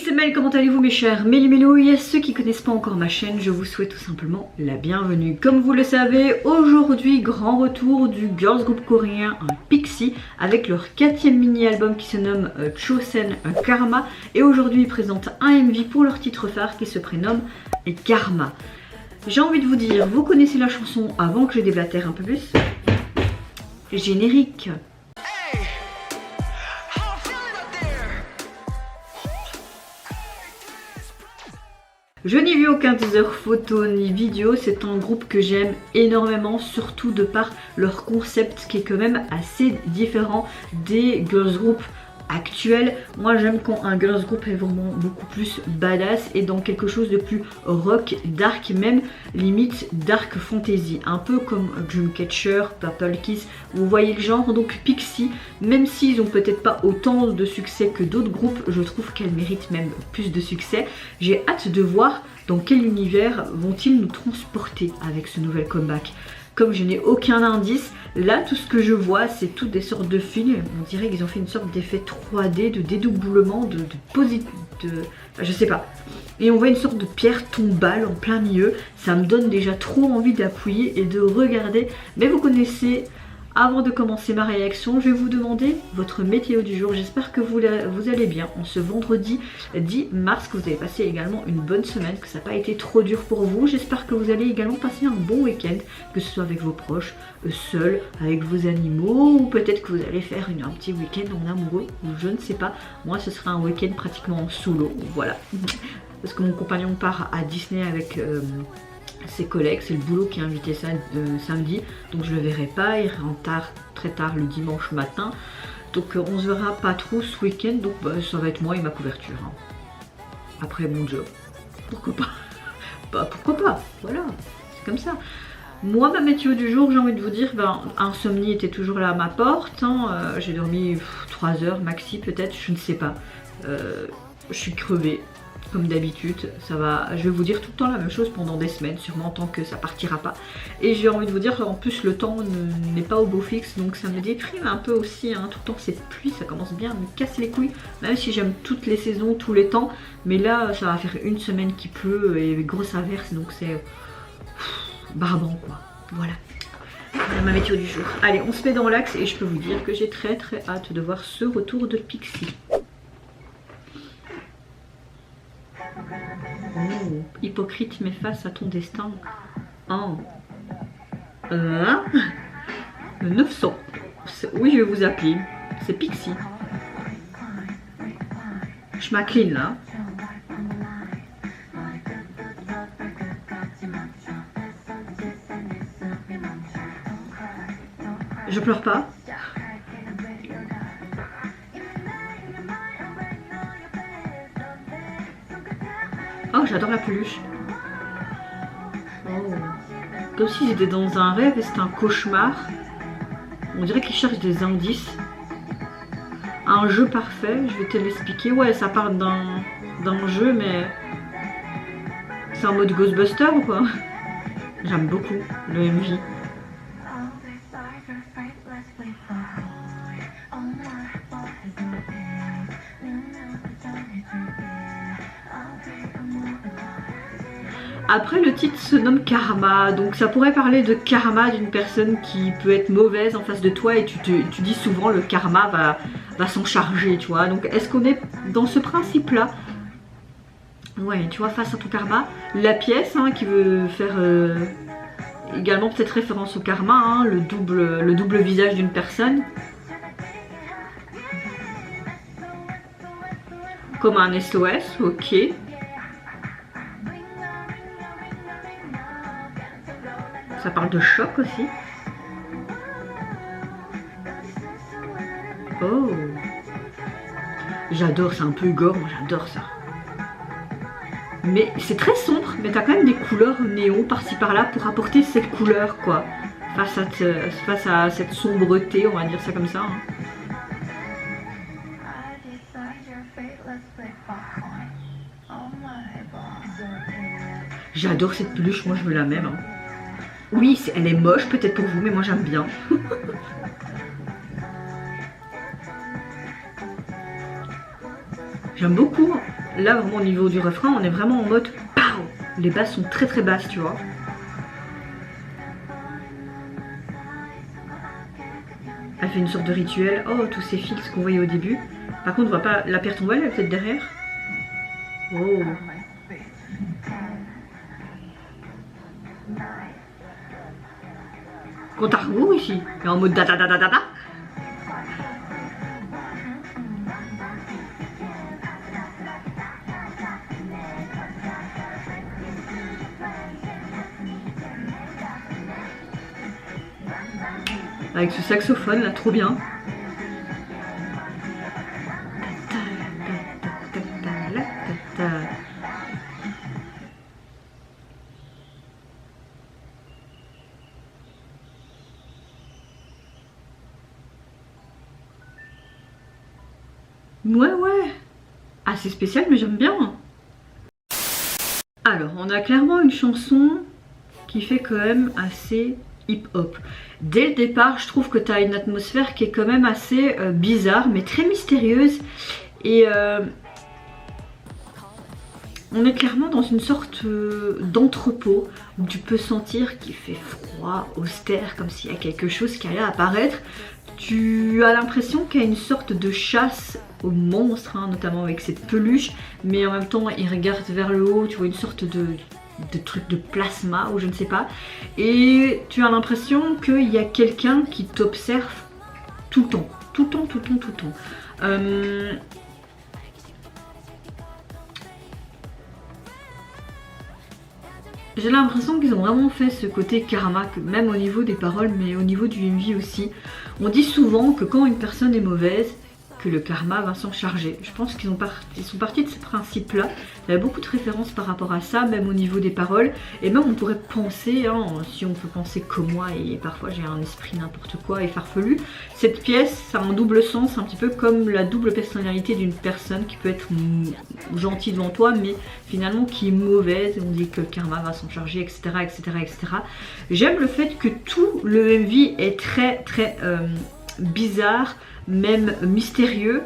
c'est Mel, comment allez-vous mes chers Méli-Mélouilles? Ceux qui connaissent pas encore ma chaîne, je vous souhaite tout simplement la bienvenue. Comme vous le savez, aujourd'hui, grand retour du girls group coréen Pixie avec leur 4e mini-album qui se nomme Chosen Karma. Et aujourd'hui, ils présentent un MV pour leur titre phare qui se prénomme Karma. J'ai envie de vous dire, vous connaissez la chanson avant que je déblatère un peu plus. Générique. Je n'ai vu aucun teaser photo ni vidéo, c'est un groupe que j'aime énormément, surtout de par leur concept qui est quand même assez différent des girls group actuels. Moi j'aime quand un girls group est vraiment beaucoup plus badass et dans quelque chose de plus rock, dark, même limite dark fantasy, un peu comme Dreamcatcher, Purple Kiss, vous voyez le genre. Donc Pixie, même s'ils ont peut-être pas autant de succès que d'autres groupes, je trouve qu'elles méritent même plus de succès. J'ai hâte de voir dans quel univers vont-ils nous transporter avec ce nouvel comeback. Comme je n'ai aucun indice, là tout ce que je vois c'est toutes des sortes de films. On dirait qu'ils ont fait une sorte d'effet 3D, de dédoublement, je sais pas. Et on voit une sorte de pierre tombale en plein milieu. Ça me donne déjà trop envie d'appuyer et de regarder. Mais vous connaissez, avant de commencer ma réaction, je vais vous demander votre météo du jour. J'espère que vous allez bien en ce vendredi 10 mars, que vous avez passé également une bonne semaine, que ça n'a pas été trop dur pour vous. J'espère que vous allez également passer un bon week-end, que ce soit avec vos proches, seul, avec vos animaux, ou peut-être que vous allez faire un petit week-end en amoureux, ou je ne sais pas. Moi ce sera un week-end pratiquement en solo, voilà. Parce que mon compagnon part à Disney avec ses collègues, c'est le boulot qui a invité ça samedi, donc je le verrai pas, il rentre très tard le dimanche matin, donc on se verra pas trop ce week-end, donc ça va être moi et ma couverture, hein. Après mon job, pourquoi pas, pourquoi pas, voilà, c'est comme ça. Moi ma météo du jour, j'ai envie de vous dire, insomnie était toujours là à ma porte, hein. J'ai dormi 3 heures maxi peut-être, je ne sais pas, je suis crevée. Comme d'habitude, ça va, je vais vous dire tout le temps la même chose pendant des semaines, sûrement tant que ça partira pas. Et j'ai envie de vous dire, en plus le temps n'est pas au beau fixe, donc ça me déprime un peu aussi, hein. Tout le temps cette pluie, ça commence bien à me casser les couilles, même si j'aime toutes les saisons, tous les temps. Mais là, ça va faire une semaine qu'il pleut et grosse averse, donc c'est barbant quoi, voilà. Voilà ma météo du jour. Allez, on se met dans l'axe et je peux vous dire que j'ai très hâte de voir ce retour de Pixie. Oh, hypocrite, mais face à ton destin. Oh. 900. Oui, je vais vous appeler. C'est Pixie. Je m'incline là. Je pleure pas. Oh, j'adore la peluche. Oh. Comme s'ils étaient dans un rêve et c'était un cauchemar. On dirait qu'ils cherchent des indices. Un jeu parfait, je vais te l'expliquer. Ouais, ça parle d'un jeu, mais c'est en mode Ghostbuster ou quoi? J'aime beaucoup le MV. Après le titre se nomme Karma, donc ça pourrait parler de karma d'une personne qui peut être mauvaise en face de toi et tu dis souvent le karma va s'en charger, tu vois. Donc est-ce qu'on est dans ce principe là? Ouais, tu vois, face à ton karma, la pièce qui veut faire également peut-être référence au karma, le double visage d'une personne. Comme un SOS, ok. Ça parle de choc aussi. Oh, j'adore, c'est un peu gore, moi j'adore ça. Mais c'est très sombre, mais t'as quand même des couleurs néon par-ci par-là pour apporter cette couleur quoi. Face à cette sombreté, on va dire ça comme ça. J'adore cette peluche, moi je veux la même. Oui, elle est moche peut-être pour vous, mais moi j'aime bien. J'aime beaucoup Là vraiment au niveau du refrain on est vraiment en mode pow. Les basses sont très très basses tu vois. Elle fait une sorte de rituel. Oh tous ces fils qu'on voyait au début. Par contre on voit pas la pierre tombale, elle est peut-être derrière. Oh. Compte à rebours ici. Et en mode da da da da da da. Avec ce saxophone là, trop bien. Ouais, assez spécial mais j'aime bien. Alors on a clairement une chanson qui fait quand même assez hip-hop. Dès le départ je trouve que tu as une atmosphère qui est quand même assez bizarre mais très mystérieuse. Et on est clairement dans une sorte d'entrepôt où tu peux sentir qu'il fait froid, austère, comme s'il y a quelque chose qui allait apparaître. Tu as l'impression qu'il y a une sorte de chasse aux monstres, hein, notamment avec cette peluche, mais en même temps il regarde vers le haut, tu vois une sorte de truc de plasma ou je ne sais pas. Et tu as l'impression qu'il y a quelqu'un qui t'observe tout le temps, tout le temps, tout le temps, tout le temps. J'ai l'impression qu'ils ont vraiment fait ce côté karma, que même au niveau des paroles, mais au niveau du MV aussi. On dit souvent que quand une personne est mauvaise, que le karma va s'en charger. Je pense qu'ils sont partis de ce principe-là. Il y a beaucoup de références par rapport à ça, même au niveau des paroles. Et même on pourrait penser, hein, si on peut penser comme moi, et parfois j'ai un esprit n'importe quoi et farfelu, cette pièce, ça a un double sens, un petit peu comme la double personnalité d'une personne qui peut être gentille devant toi, mais finalement qui est mauvaise, et on dit que le karma va s'en charger, etc. etc., etc. J'aime le fait que tout le MV est très très bizarre, même mystérieux,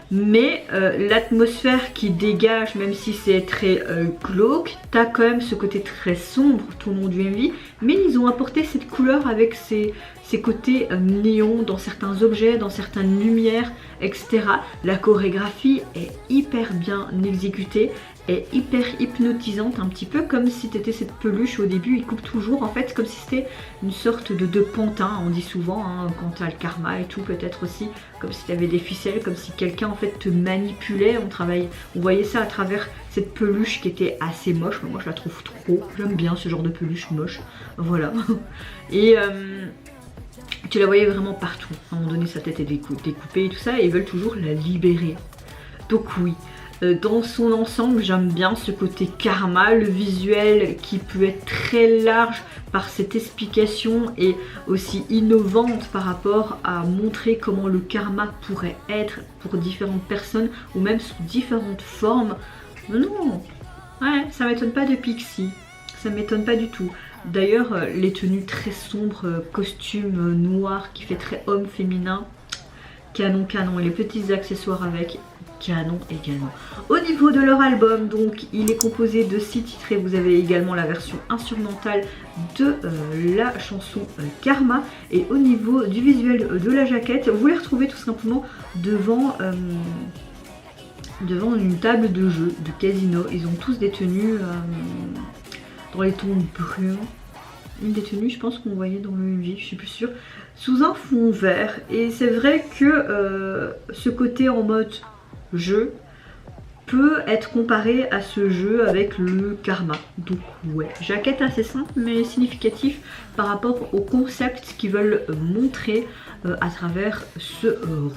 mais l'atmosphère qui dégage, même si c'est très glauque, t'as quand même ce côté très sombre tout au long du MV, mais ils ont apporté cette couleur avec ces côtés néons dans certains objets, dans certaines lumières, etc. La chorégraphie est hyper bien exécutée, est hyper hypnotisante, un petit peu comme si t'étais cette peluche au début, il coupe toujours en fait, comme si c'était une sorte de pantin, on dit souvent, hein, quand t'as le karma et tout, peut-être aussi, comme si t'avais des ficelles, comme si quelqu'un en fait te manipulait, on voyait ça à travers cette peluche qui était assez moche, mais moi je la trouve trop, j'aime bien ce genre de peluche moche, voilà. Et tu la voyais vraiment partout, à un moment donné sa tête est découpée et tout ça, et ils veulent toujours la libérer. Donc oui, dans son ensemble j'aime bien ce côté karma, le visuel qui peut être très large par cette explication et aussi innovante par rapport à montrer comment le karma pourrait être pour différentes personnes ou même sous différentes formes. Non, ouais, ça m'étonne pas de Pixie, ça m'étonne pas du tout. D'ailleurs les tenues très sombres, costume noir qui fait très homme féminin, canon canon, et les petits accessoires avec, canon également. Au niveau de leur album, donc il est composé de 6 titres et vous avez également la version instrumentale de la chanson Karma. Et au niveau du visuel de la jaquette, vous les retrouvez tout simplement devant une table de jeu, de casino. Ils ont tous des tenues dans les tons bruns. Une des tenues, je pense qu'on voyait dans le MV, je suis plus sûre, sous un fond vert. Et c'est vrai que ce côté en mode jeu peut être comparé à ce jeu avec le karma. Donc ouais, jaquette assez simple mais significatif par rapport au concept qu'ils veulent montrer à travers ce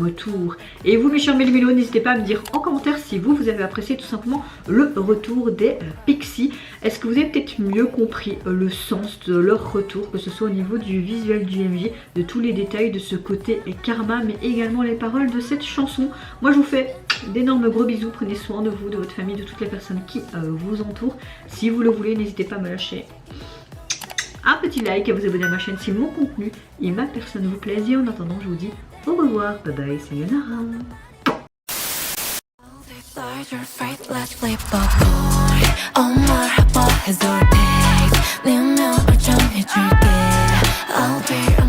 retour. Et vous mes chers mélos, n'hésitez pas à me dire en commentaire si vous avez apprécié tout simplement le retour des Pixies. Est-ce que vous avez peut-être mieux compris le sens de leur retour, que ce soit au niveau du visuel du MV, de tous les détails de ce côté karma, mais également les paroles de cette chanson. Moi je vous fais d'énormes gros bisous, prenez soin de vous, de votre famille, de toutes les personnes qui vous entourent. Si vous le voulez, n'hésitez pas à me lâcher un petit like, à vous abonner à ma chaîne si mon contenu et ma personne vous plaisent. Et en attendant, je vous dis au revoir, bye bye, sayonara. Fight your fight, let's flip a coin. 엄마 아빠 해줄 때 네 운명을 정해줄게. I'll be